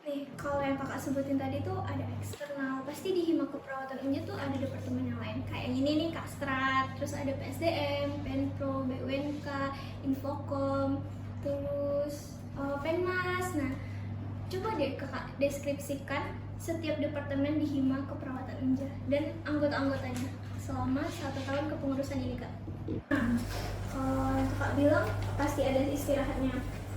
Nih, kalau yang kakak sebutin tadi tuh ada eksternal. Pasti di Hima Keperawatan Unja tuh ada departemen yang lain. Kayak yang ini nih, Kastrat, terus ada PSDM, Penpro, BUNK, Infokom, terus Penmas. Nah, coba deh kakak deskripsikan setiap departemen di Hima Keperawatan Unja dan anggota-anggotanya selama 1 tahun kepengurusan ini, Kak. Nah, kalau yang kakak bilang pasti ada istirahatnya.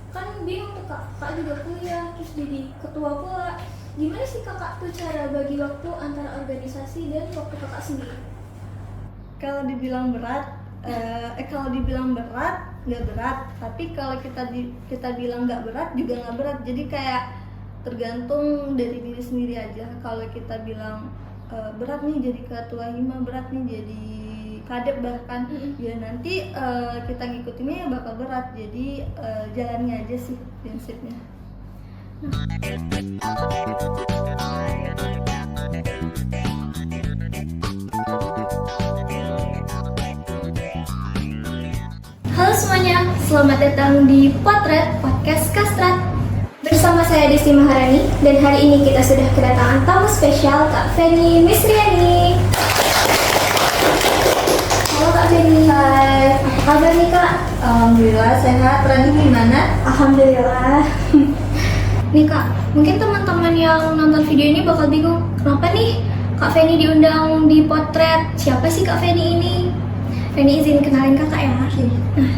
Kan bingung tuh kakak juga kuliah, terus jadi ketua pula. Gimana sih kakak tuh cara bagi waktu antara organisasi dan waktu kakak sendiri? Kalau dibilang berat, nggak berat. Tapi kalau kita bilang nggak berat juga nggak berat. Jadi kayak tergantung dari diri sendiri aja. Kalau kita bilang berat nih jadi ketua hima, berat nih jadi kadep bahkan, ya nanti kita ngikutinnya ya bakal berat. Jadi jalannya aja sih prinsipnya. Halo semuanya, selamat datang di Potret Podcast Kastrat. Bersama saya Desi Maharani, dan hari ini kita sudah kedatangan tamu spesial Kak Feni Misriani. Halo Kak Feni. Hai, Apa kabar nih Kak? alhamdulillah sehat. Rani gimana? Alhamdulillah. Nih Kak, mungkin teman-teman yang nonton video ini bakal bingung, kenapa nih Kak Feni diundang di Potret? Siapa sih Kak Feni ini? Feni izin kenalin kakak ya. Nah,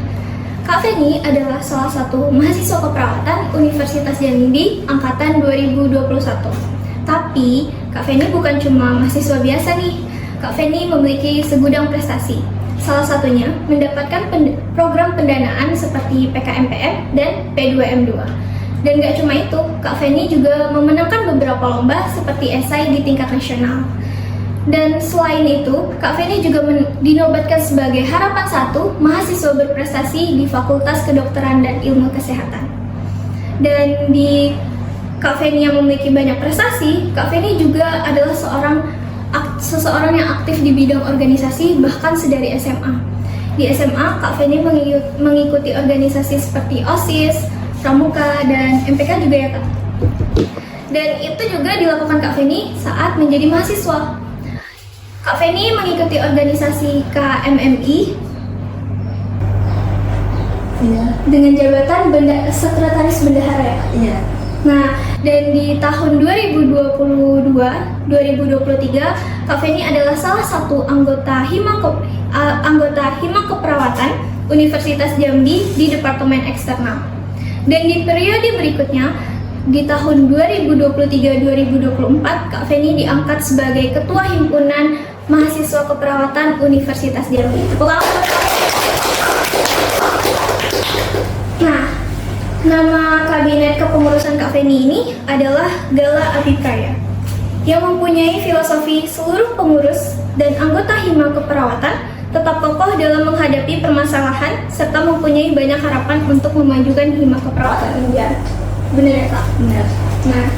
Kak Feni adalah salah satu mahasiswa keperawatan Universitas Jambi angkatan 2021. Tapi Kak Feni bukan cuma mahasiswa biasa nih. Kak Feni memiliki segudang prestasi. Salah satunya mendapatkan program pendanaan seperti PKMPM dan P2M2. Dan gak cuma itu, Kak Feni juga memenangkan beberapa lomba seperti esai di tingkat nasional. Dan selain itu, Kak Feni juga dinobatkan sebagai harapan 1 mahasiswa berprestasi di Fakultas Kedokteran dan Ilmu Kesehatan. Dan di Kak Feni yang memiliki banyak prestasi, Kak Feni juga adalah seseorang yang aktif di bidang organisasi bahkan sedari SMA. Di SMA, Kak Feni mengikuti organisasi seperti OSIS, Pramuka, dan MPK juga ya Kak. Dan itu juga dilakukan Kak Feni saat menjadi mahasiswa. Kak Feni mengikuti organisasi KMMI dengan jabatan sekretaris bendahara ya Kak? Iya. Nah, dan di tahun 2022-2023, Kak Feni adalah salah satu anggota Hima Keperawatan Universitas Jambi di Departemen Eksternal. Dan di periode berikutnya, di tahun 2023-2024, Kak Feni diangkat sebagai Ketua Himpunan Mahasiswa Keperawatan Universitas Jambi. Nah, nama Kabinet Kepengurusan Kak Feni ini adalah Gala Abipraya, yang mempunyai filosofi seluruh pengurus dan anggota Hima Keperawatan tetap kokoh dalam menghadapi permasalahan serta mempunyai banyak harapan untuk memajukan Hima Keperawatan Unja. Bener ya Kak? Benar. Nah,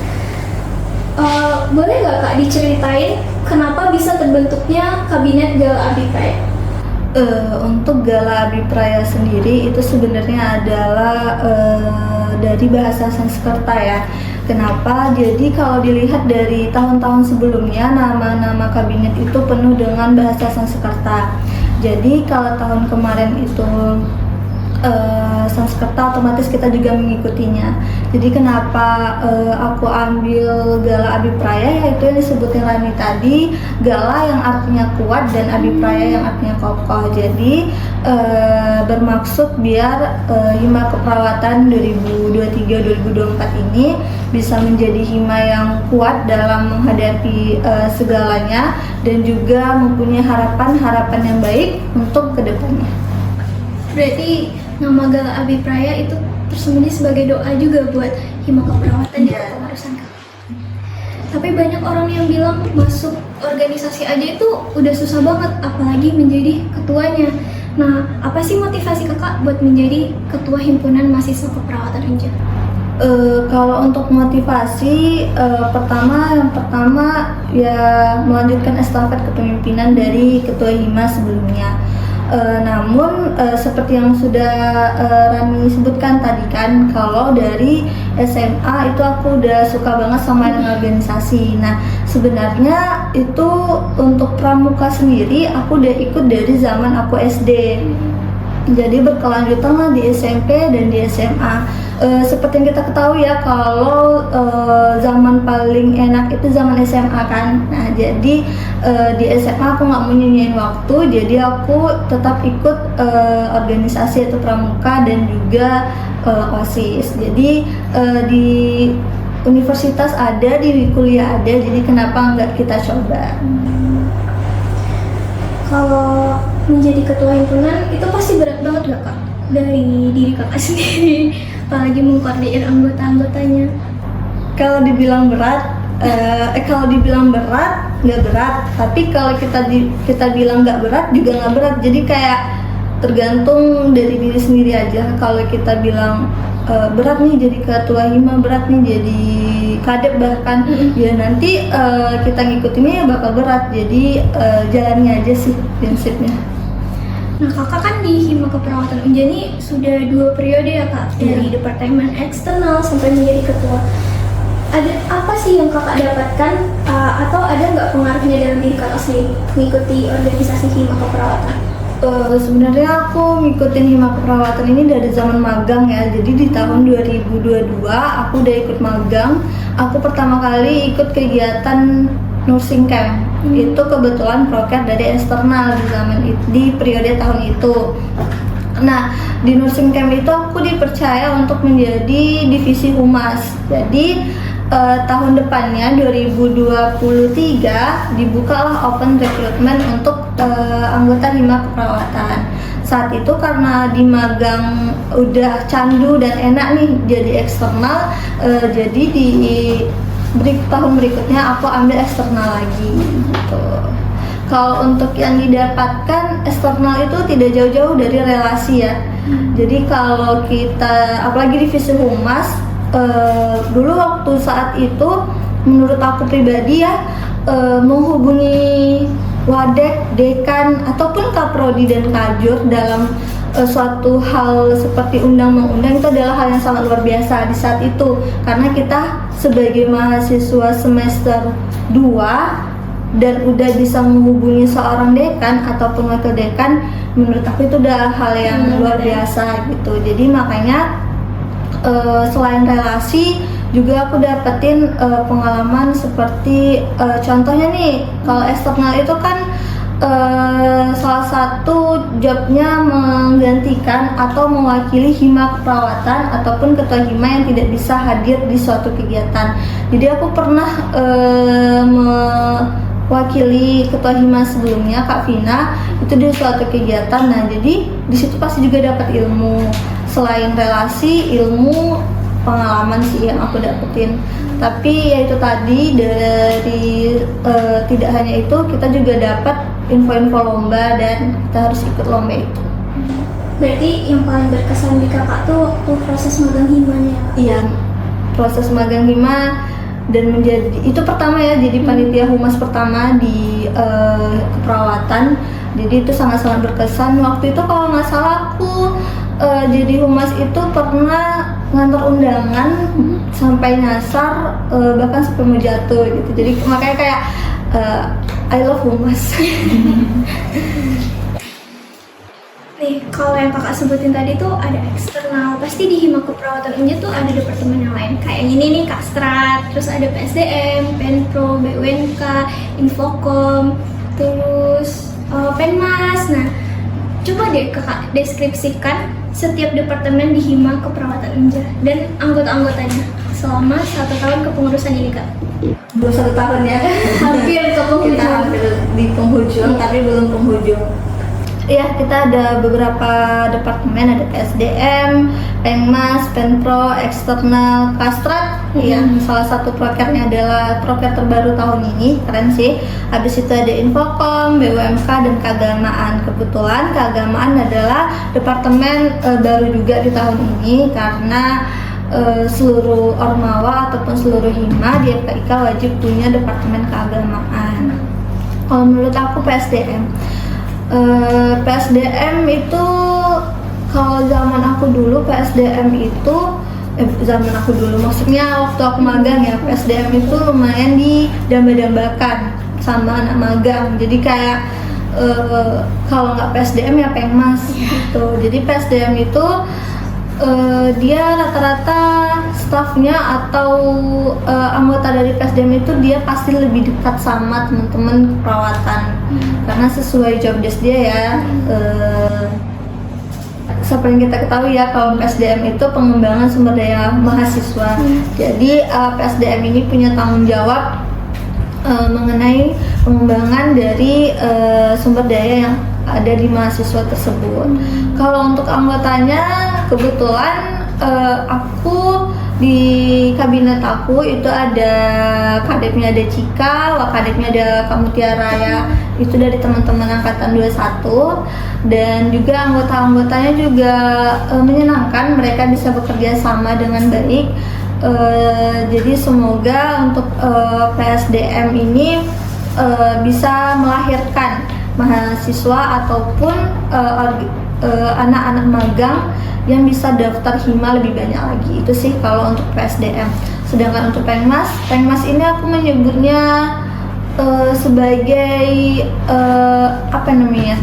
boleh nggak Kak diceritain kenapa bisa terbentuknya Kabinet Gala Abipraya? Untuk Gala Abipraya sendiri itu sebenarnya adalah dari bahasa Sanskerta ya. Kenapa? Jadi kalau dilihat dari tahun-tahun sebelumnya, nama-nama kabinet itu penuh dengan bahasa Sanskerta. Jadi kalau tahun kemarin itu Sanskerta, otomatis kita juga mengikutinya. Jadi kenapa aku ambil Gala Abipraya, yaitu yang disebutin Rani tadi, Gala yang artinya kuat dan Abipraya yang artinya kokoh. Jadi bermaksud biar Hima Keperawatan 2023-2024 ini bisa menjadi hima yang kuat dalam menghadapi segalanya dan juga mempunyai harapan-harapan yang baik untuk kedepannya. Berarti nama Gala Abipraya itu tersembunyi sebagai doa juga buat Hima Keperawatan di kepengurusan Kak. Tapi banyak orang yang bilang masuk organisasi aja itu udah susah banget, apalagi menjadi ketuanya. Nah, apa sih motivasi kakak buat menjadi ketua himpunan mahasiswa keperawatan Unja? Kalau untuk motivasi, yang pertama ya melanjutkan estafet kepemimpinan dari ketua hima sebelumnya. Namun seperti yang sudah Rani sebutkan tadi kan, kalau dari SMA itu aku udah suka banget sama dengan organisasi. Nah, sebenarnya itu untuk pramuka sendiri aku udah ikut dari zaman aku SD. Jadi berkelanjutan lah di SMP dan di SMA. Seperti yang kita ketahui ya, kalau zaman paling enak itu zaman SMA kan. Nah, jadi di SMA aku nggak mau nyanyiin waktu, jadi aku tetap ikut organisasi atau pramuka dan juga OSIS. Jadi di universitas ada, di kuliah ada, jadi kenapa nggak kita coba? Kalau menjadi ketua himpunan itu pasti berat banget gak kak? Dari diri kakak sendiri, apalagi mengkoordinir anggota-anggotanya. Kalau dibilang berat, nggak berat. Tapi kalau kita bilang nggak berat juga nggak berat. Jadi kayak tergantung dari diri sendiri aja. Kalau kita bilang berat nih jadi ketua hima, berat nih jadi kadep bahkan, ya nanti kita ngikutinnya ya bakal berat. Jadi jalannya aja sih prinsipnya. Nah, kakak kan di Hima Keperawatan Unja ini sudah 2 periode ya kak, dari departemen eksternal sampai menjadi ketua. Ada apa sih yang kakak dapatkan atau ada nggak pengaruhnya dalam diri kakak sendiri mengikuti organisasi Hima Keperawatan? Sebenarnya aku ngikutin Hima Keperawatan ini dari zaman magang ya. Jadi di tahun 2022 aku udah ikut magang. Aku pertama kali ikut kegiatan nursing camp. Itu kebetulan proker dari eksternal di periode tahun itu. Nah, di nursing camp itu aku dipercaya untuk menjadi divisi humas. Jadi tahun depannya 2023 dibukalah open recruitment untuk anggota Hima Keperawatan. Saat itu karena di magang udah candu dan enak nih jadi eksternal, jadi di tahun berikutnya aku ambil eksternal lagi gitu. Kalau untuk yang didapatkan eksternal itu tidak jauh-jauh dari relasi ya. Jadi kalau kita apalagi divisi humas, dulu waktu saat itu menurut aku pribadi ya, menghubungi wadek, dekan ataupun kaprodi dan kajur dalam suatu hal seperti undang mengundang itu adalah hal yang sangat luar biasa di saat itu, karena kita sebagai mahasiswa semester 2 dan udah bisa menghubungi seorang dekan ataupun wakil dekan, menurut aku itu udah hal yang luar biasa gitu. Jadi makanya selain relasi juga aku dapetin pengalaman seperti contohnya nih, kalau eksternal itu kan salah satu jobnya menggantikan atau mewakili Hima Keperawatan ataupun ketua Hima yang tidak bisa hadir di suatu kegiatan. Jadi aku pernah mewakili ketua Hima sebelumnya, Kak Vina, itu di suatu kegiatan. Nah, jadi di situ pasti juga dapat ilmu. Selain relasi, ilmu, pengalaman sih yang aku dapetin. Tapi ya itu tadi, dari tidak hanya itu, kita juga dapat info-info lomba dan kita harus ikut lomba itu. Berarti yang paling berkesan di kakak tuh waktu proses magang himanya? Iya, proses magang hima dan menjadi itu pertama ya, jadi panitia humas pertama di keperawatan. Jadi itu sangat-sangat berkesan. Waktu itu kalau nggak salah aku jadi humas itu pernah ngantor undangan sampai nyasar, bahkan sampai mau jatuh gitu. Jadi makanya kayak I love humas. Nih, kalau yang kakak sebutin tadi tuh ada eksternal, pasti di Hima Keperawatan Unja tuh ada departemen yang lain. Kayak ini nih, Kastrat, terus ada PSDM, Penpro, BUNK, Infocom, terus Penmas. Nah, coba deh kakak deskripsikan setiap departemen di Hima Keperawatan Unja dan anggota-anggotanya selama 1 tahun kepengurusan ini kak. 21 tahun ya. Hampir ke penghujung. Kita hampir di penghujung, tapi belum penghujung. Ya, kita ada beberapa departemen, ada PSDM, Penmas, Penpro, eksternal, Kastrat. Yang salah satu prokernya adalah proker terbaru tahun ini, keren sih. Habis itu ada Infocom, BUMK, dan keagamaan. Kebetulan keagamaan adalah departemen baru juga di tahun ini, karena seluruh ormawa ataupun seluruh hima di FKIK wajib punya departemen keagamaan. Kalau menurut aku PSDM, PSDM itu kalau zaman aku dulu PSDM itu zaman aku dulu maksudnya waktu aku magang ya, PSDM itu lumayan didamba-dambakan sama anak magang. Jadi kayak kalau nggak PSDM ya Pengmas gitu. Jadi PSDM itu dia rata-rata stafnya atau anggota dari PSDM itu dia pasti lebih dekat sama teman-teman perawatan karena sesuai job desk dia ya. Seperti yang kita ketahui ya, kalau PSDM itu pengembangan sumber daya mahasiswa. Jadi PSDM ini punya tanggung jawab mengenai pengembangan dari sumber daya yang ada di mahasiswa tersebut. Kalau untuk anggotanya, kebetulan aku di kabinet aku itu ada kadepnya ada Cika, wakadepnya ada Kamutiara ya. Itu dari teman-teman angkatan 21 dan juga anggota-anggotanya juga menyenangkan, mereka bisa bekerja sama dengan baik. Jadi semoga untuk PSDM ini bisa melahirkan mahasiswa ataupun anak-anak magang yang bisa daftar hima lebih banyak lagi. Itu sih kalau untuk PSDM. Sedangkan untuk Pengmas ini aku menyebutnya sebagai apa namanya,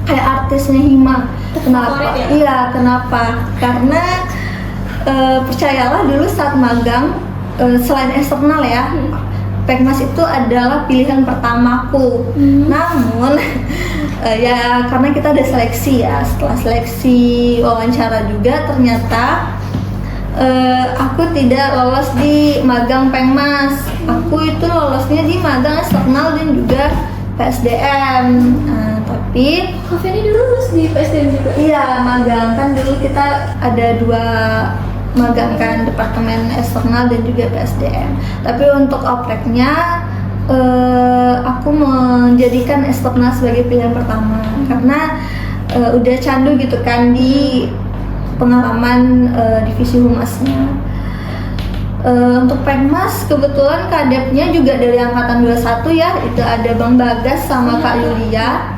kayak artisnya hima. Kenapa? Ya? Iya, kenapa? Karena percayalah dulu saat magang, selain eksternal ya, Pengmas itu adalah pilihan pertamaku. Namun ya karena kita ada seleksi ya, setelah seleksi wawancara juga ternyata aku tidak lolos di magang Pengmas. Aku itu lolosnya di magang eksternal dan juga PSDM. Tapi Kak Feni dulu lulus di PSDM juga? iya, magang kan dulu kita ada 2 magang kan, departemen eksternal dan juga PSDM. Tapi untuk opreknya aku menjadikan eksternal sebagai pilihan pertama karena udah candu gitu kan di pengalaman divisi humasnya. Untuk Pengmas kebetulan kadepnya juga dari angkatan 21 ya, itu ada Bang Bagas sama Kak Yulia.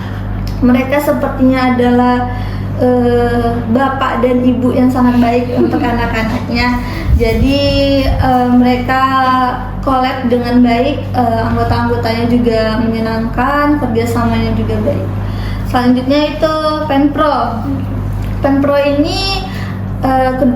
Mereka sepertinya adalah bapak dan ibu yang sangat baik untuk anak-anaknya. Jadi mereka collab dengan baik, anggota-anggotanya juga menyenangkan, kerjasamanya juga baik. Selanjutnya itu Penpro. Penpro ini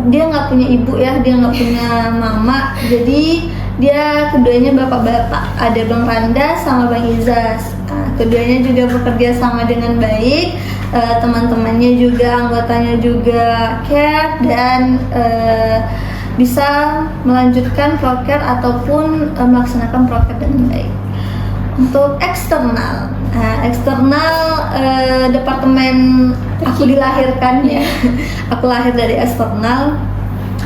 dia nggak punya ibu ya, dia nggak punya mama, jadi dia keduanya bapak-bapak, ada Bang Randa sama Bang Izas. Keduanya juga bekerja sama dengan baik, teman-temannya juga, anggotanya juga care dan bisa melanjutkan proker ataupun melaksanakan proker dengan baik. Untuk eksternal, departemen aku dilahirkan ya, aku lahir dari eksternal.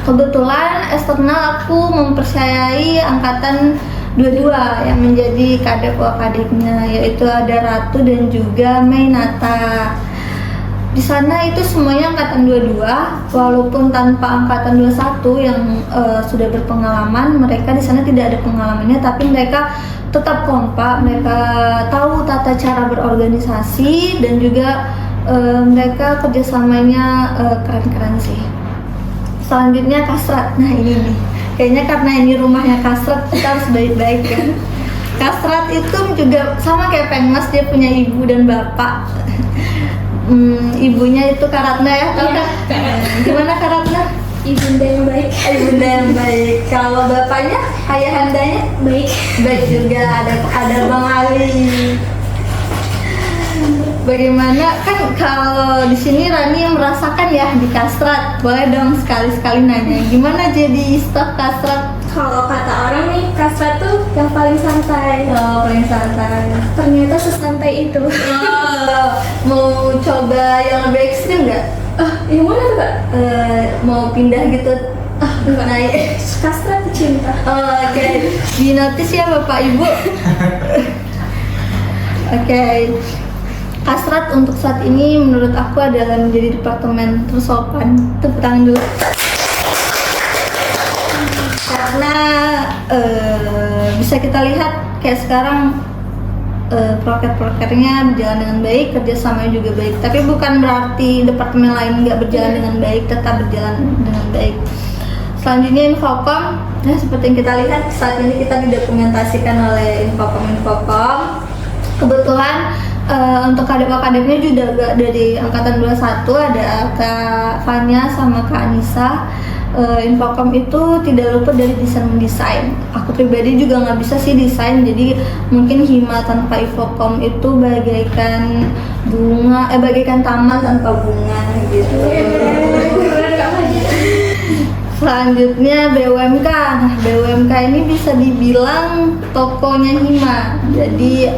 Kebetulan eksternal aku mempercayai angkatan 22 yang menjadi kadep wakadepnya, yaitu ada Ratu dan juga Mainata. Di sana itu semuanya angkatan 22, walaupun tanpa angkatan 21 yang sudah berpengalaman. Mereka di sana tidak ada pengalamannya, tapi mereka tetap kompak, mereka tahu tata cara berorganisasi dan juga mereka kerjasamanya keren-keren sih. Selanjutnya Kasrat. Nah ini nih, kayaknya karena ini rumahnya Kasrat, kita harus baik-baik kan. Kasrat itu juga sama kayak Pengmas, dia punya ibu dan bapak. Ibunya itu Karatna ya, tahu kan? Gimana Karatna? Ibunda yang baik. Ibunda yang baik. Kalau bapaknya, ayahandanya Baik. baik juga. Ada Bang Ali. Bagaimana kan kalau di sini Rani yang merasakan ya di Kasrat, boleh dong sekali-sekali nanya gimana jadi staf Kasrat? Kalau kata orang nih, Kasrat tuh yang paling santai. Oh, paling santai. Ternyata sesantai itu. Oh, mau coba yang lebih ekstrim nggak? Yang mana tuh Kak? Mau pindah gitu? Enggak. Naik. Kasrat cinta. Oh, oke. Di notis ya Bapak Ibu. Oke. Kasrat untuk saat ini menurut aku adalah menjadi departemen tersopan. Tepuk tangan dulu. Karena bisa kita lihat kayak sekarang proker-prokernya berjalan dengan baik, kerjasamanya juga baik. Tapi bukan berarti departemen lain nggak berjalan dengan baik, tetap berjalan dengan baik. Selanjutnya Infocom, nah seperti yang kita lihat saat ini kita didokumentasikan oleh Infocom. Kebetulan untuk kadep-kadepnya juga dari angkatan 21 ada Kak Fanya sama Kak Anissa. Infocom itu tidak luput dari desain. Aku pribadi juga nggak bisa sih desain, jadi mungkin Hima tanpa Infocom itu bagaikan bagaikan taman tanpa bunga gitu. Selanjutnya BUMK. Nah, BUMK ini bisa dibilang tokonya Hima. Jadi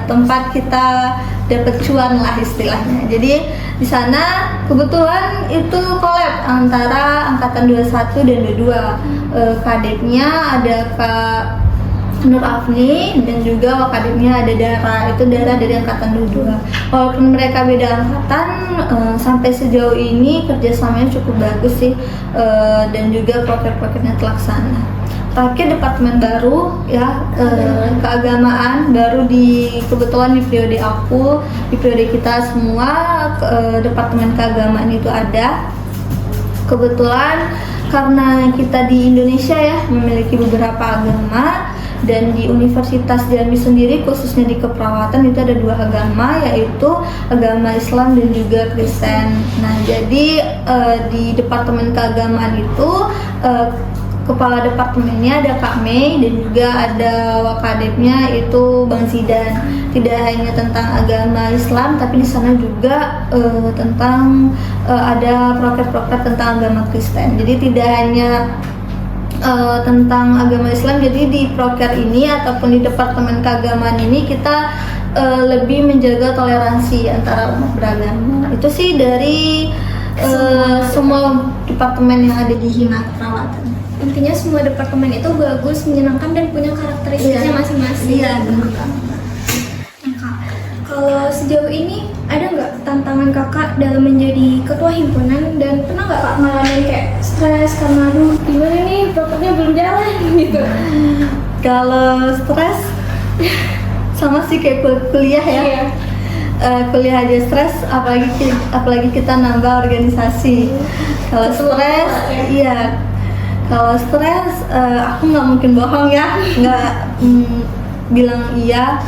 tempat kita dapat cuan lah istilahnya. Jadi di sana kebetulan itu collab antara angkatan 21 dan 22. Kadepnya ada Kak Nur Afni dan juga wakadepnya ada Dara, itu Dara dari angkatan 22. Walaupun mereka beda angkatan, sampai sejauh ini kerjasamanya cukup bagus sih, dan juga proker-prokernya terlaksana. Terakhir departemen baru ya, keagamaan baru kebetulan di periode aku, di periode kita semua, departemen keagamaan itu ada. Kebetulan karena kita di Indonesia ya memiliki beberapa agama, dan di Universitas Jambi sendiri khususnya di keperawatan itu ada 2 agama, yaitu agama Islam dan juga Kristen. Nah jadi di departemen keagamaan itu kepala departemennya ada Kak Mei dan juga ada wakadepnya itu Bang Zidan. Tidak hanya tentang agama Islam, tapi di sana juga tentang ada proker-proker tentang agama Kristen. Jadi tidak hanya tentang agama Islam, jadi di proker ini ataupun di departemen keagamaan ini kita lebih menjaga toleransi antara umat beragama. Itu sih dari semua departemen yang ada di Hima Keperawatan. Intinya semua departemen itu bagus, menyenangkan dan punya karakteristiknya masing-masing. Iya, benar. Nah Kak, kalau sejauh ini ada nggak tantangan kakak dalam menjadi ketua himpunan, dan pernah nggak kak ngalamin kayak stres karena aduh gimana nih prokernya belum jalan gitu? Kalau stres sama sih kayak kuliah ya. Iya. Kuliah aja stres, apalagi kita nambah organisasi. Kalau stres, iya. Kalau stres, aku nggak mungkin bohong ya, nggak bilang iya.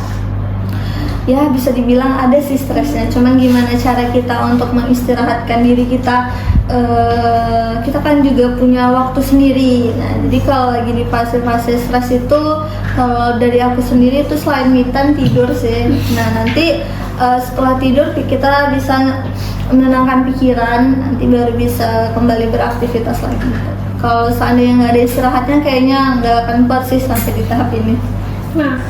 Ya bisa dibilang ada sih stresnya, cuman gimana cara kita untuk mengistirahatkan diri kita. Kita kan juga punya waktu sendiri. Nah jadi kalau lagi di fase-fase stres itu, kalau dari aku sendiri itu selain me time, tidur sih. Nah nanti setelah tidur kita bisa menenangkan pikiran, nanti baru bisa kembali beraktivitas lagi. Kalau seandainya nggak ada istirahatnya, kayaknya nggak akan kuat sih sampai di tahap ini. Nah,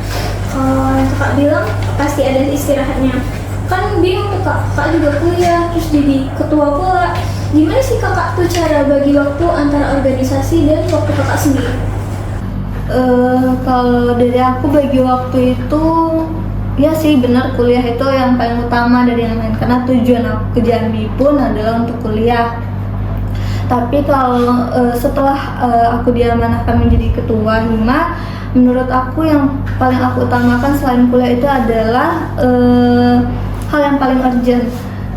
kalau kakak bilang pasti ada istirahatnya. Kan bingung tuh kak juga kuliah, terus jadi ketua pula. Gimana sih kakak tuh cara bagi waktu antara organisasi dan waktu kakak sendiri? Kalau dari aku bagi waktu itu, ya sih benar, kuliah itu yang paling utama dari yang lain. Karena tujuan aku ke Jambi pun adalah untuk kuliah. Tapi kalau setelah aku diamanahkan menjadi ketua Hima, menurut aku yang paling aku utamakan selain kuliah itu adalah hal yang paling urgent.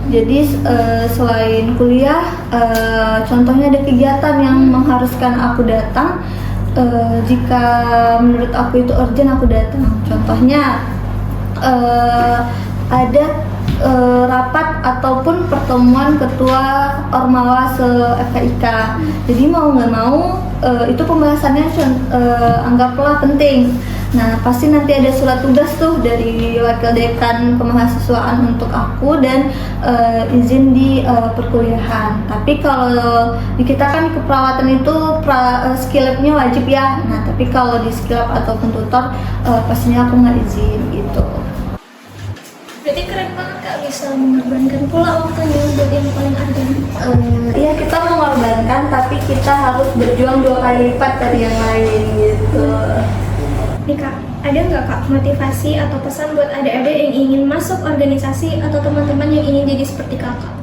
Jadi selain kuliah, contohnya ada kegiatan yang mengharuskan aku datang. Jika menurut aku itu urgent, aku datang. Contohnya ada rapat ataupun pertemuan ketua Ormawa se-FKIK. Jadi mau nggak mau itu pembahasannya anggaplah penting. Nah pasti nanti ada surat tugas tuh dari wakil dekan kemahasiswaan untuk aku dan izin di perkuliahan. Tapi kalau di kita kan di keperawatan itu skill lab-nya wajib ya. Nah tapi kalau di skill lab ataupun tutor pastinya aku nggak izin gitu. Berarti keren banget kak, bisa mengorbankan pula waktunya buat yang paling urgent. Iya kita mengorbankan, tapi kita harus berjuang 2 kali lipat dari yang lain gitu. Nih kak, ada nggak kak motivasi atau pesan buat adik-adik yang ingin masuk organisasi atau teman-teman yang ingin jadi seperti kakak?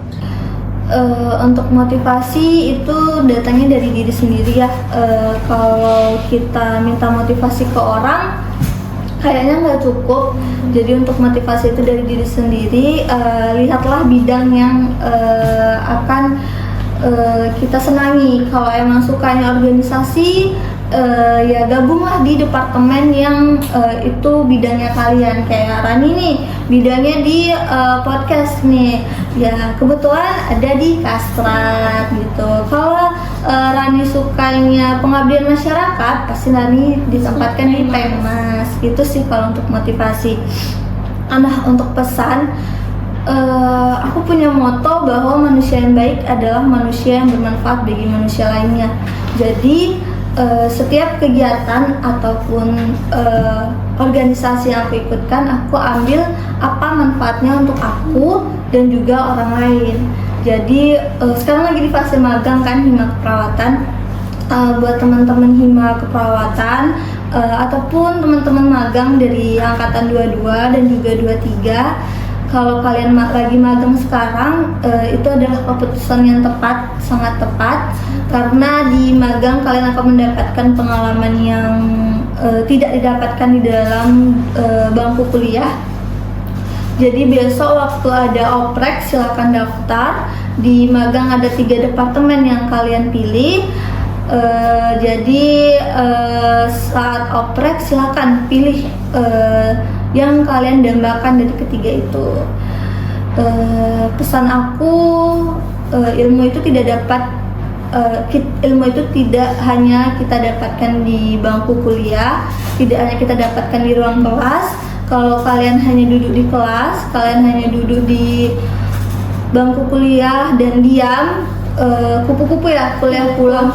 Untuk motivasi itu datangnya dari diri sendiri ya. Kalau kita minta motivasi ke orang, kayaknya nggak cukup. Jadi untuk motivasi itu dari diri sendiri, lihatlah bidang yang akan kita senangi. Kalau emang sukanya organisasi, ya gabunglah di departemen yang itu bidangnya kalian. Kayak Rani nih, bidangnya di podcast nih, ya kebetulan ada di Kastrat gitu. Kalau Rani sukanya pengabdian masyarakat, pasti Rani ditempatkan di Pengmas. Itu sih kalau untuk motivasi. Nah, untuk pesan, aku punya moto bahwa manusia yang baik adalah manusia yang bermanfaat bagi manusia lainnya. Jadi setiap kegiatan ataupun organisasi yang aku ikutkan, aku ambil apa manfaatnya untuk aku dan juga orang lain. Jadi sekarang lagi di fase magang kan, hima keperawatan. Buat teman-teman hima keperawatan ataupun teman-teman magang dari angkatan 22 dan juga 23, kalau kalian lagi magang sekarang, itu adalah keputusan yang tepat, sangat tepat, karena di magang kalian akan mendapatkan pengalaman yang tidak didapatkan di dalam bangku kuliah. Jadi besok waktu ada oprek silakan daftar. Di magang ada 3 departemen yang kalian pilih. Jadi saat oprek silakan pilih yang kalian dambakan dari ketiga itu. Pesan aku, ilmu itu tidak hanya kita dapatkan di bangku kuliah, tidak hanya kita dapatkan di ruang kelas. Kalau kalian hanya duduk di kelas, kalian hanya duduk di bangku kuliah dan diam, kupu-kupu ya, kuliah pulang.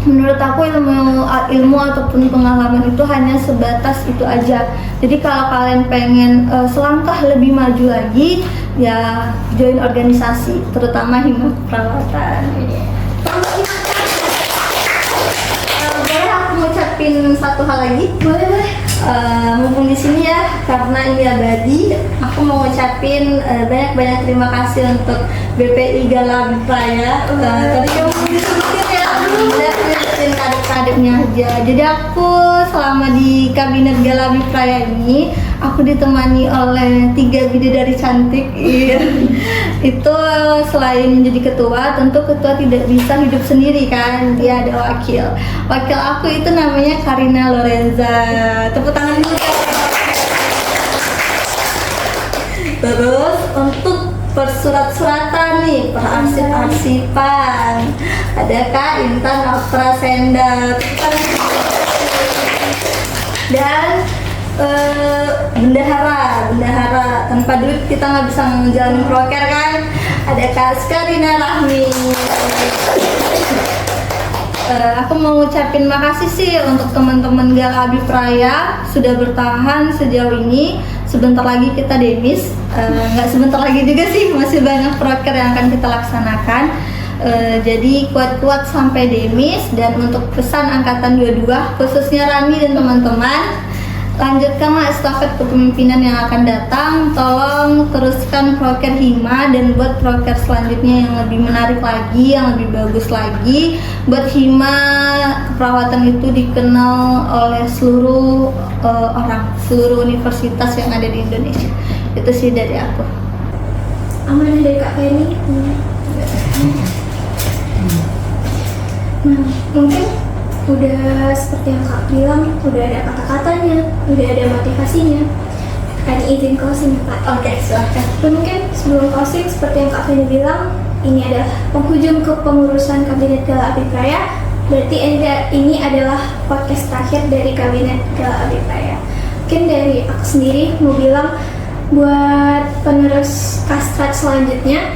Menurut aku ilmu ataupun pengalaman itu hanya sebatas itu aja. Jadi kalau kalian pengen selangkah lebih maju lagi, ya join organisasi, terutama hima keperawatan. Boleh aku ngucapin satu hal lagi? Boleh. Mumpung di sini ya, karena ini abadi, aku mau ngucapin banyak terima kasih untuk BPI Gala Abi Praya. Tadi kamu disebutin ya, kadep-kadepnya aja. Jadi aku selama di kabinet Gala Abi Praya ini, aku ditemani oleh 3 bidadari cantik. Itu selain menjadi ketua, tentu ketua tidak bisa hidup sendiri kan, dia ada wakil aku itu namanya Karina Lorenza. Tepuk tangan dulu. Terus untuk persurat-suratan nih, perarsip-arsipan, ada Kak Intan Aprasenda. Dan bendahara, tanpa duit kita nggak bisa menjalani proker kan. Ada Kak Skarina Rahmi. Aku mau ngucapin makasih sih untuk teman-teman Gala Abi Praya sudah bertahan sejauh ini. Sebentar lagi kita demis, nggak sebentar lagi juga sih, masih banyak proker yang akan kita laksanakan. Jadi kuat-kuat sampai demis. Dan untuk pesan angkatan 22 khususnya Rani dan teman-teman, lanjutkanlah estafet kepemimpinan yang akan datang. Tolong teruskan proker hima dan buat proker selanjutnya yang lebih menarik lagi, yang lebih bagus lagi. Buat hima keperawatan itu dikenal oleh seluruh orang, seluruh universitas yang ada di Indonesia. Itu sih dari aku. Amanah dari Kak Feni. Nah, mungkin udah seperti yang Kak bilang, udah ada kata-katanya, udah ada motivasinya. Kak izin closing Kak. Oke, silahkan. Mungkin sebelum closing, seperti yang Kak Feni bilang, ini adalah penghujung kepengurusan Kabinet Gala Abi Praya. Berarti ini adalah podcast terakhir dari Kabinet Gala Abi Praya. Mungkin dari aku sendiri mau bilang buat penerus Kastrat selanjutnya,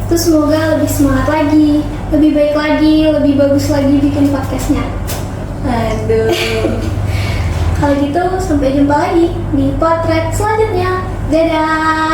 itu semoga lebih semangat lagi, lebih baik lagi, lebih bagus lagi bikin podcastnya. Aduh. Kalau gitu sampai jumpa lagi di potret selanjutnya. Dadah.